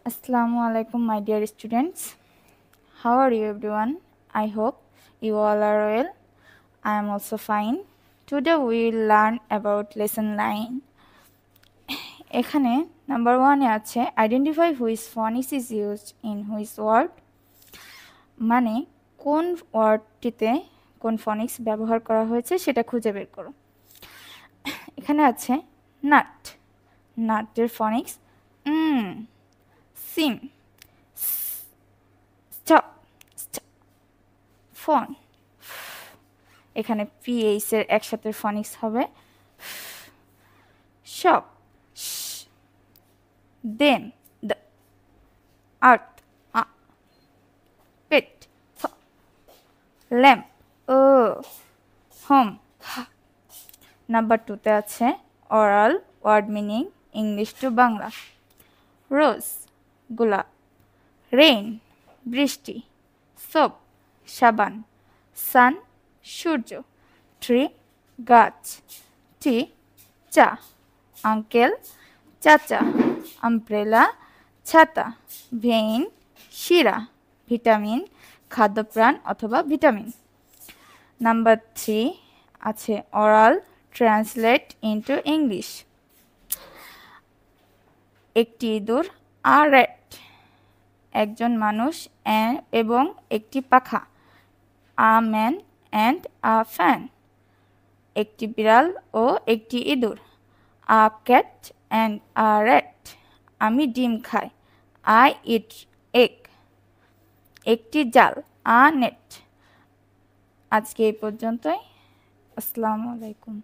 Assalamu alaikum, my dear students. How are you, everyone? I hope you all are well. I am also fine. Today we will learn about lesson 9. এখানে number 1 এ আছে identify which phonics is used in which word, মানে কোন ওয়ার্ডটিতে কোন ফনিক্স ব্যবহার করা হয়েছে সেটা খুঁজে বের করো। এখানে আছে নাট, নাটের ফনিক্স সিম, স্টপ, ফোন। এখানে পিএইচ এর একসাথে ফনিক্স হবে shop, them, the, earth, pet, lamp, ও, হোম। নাম্বার 2 তে আছে oral word meaning English to Bangla. Rose গোলাপ, রেইন বৃষ্টি, সোপ সাবান, সান সূর্য, ট্রি গাছ, টি চা, আঙ্কেল চাচা, আমব্রেলা ছাতা, ভেইন শিরা, ভিটামিন খাদ্যপ্রাণ অথবা ভিটামিন। নাম্বার 3 আছে অরাল ট্রান্সলেট ইনটু ইংলিশ। একটি ইঁদুর, আ র্যাট, একজন মানুষ এবং একটি পাখা, a man and a fan, একটি বিড়াল ও একটি ইঁদুর, আ ক্যাট অ্যান্ড আ র্যাট, আমি ডিম খাই, আই ইট এগ, একটি জাল, আ নেট। আজকে এই পর্যন্তই। আসসালামু আলাইকুম।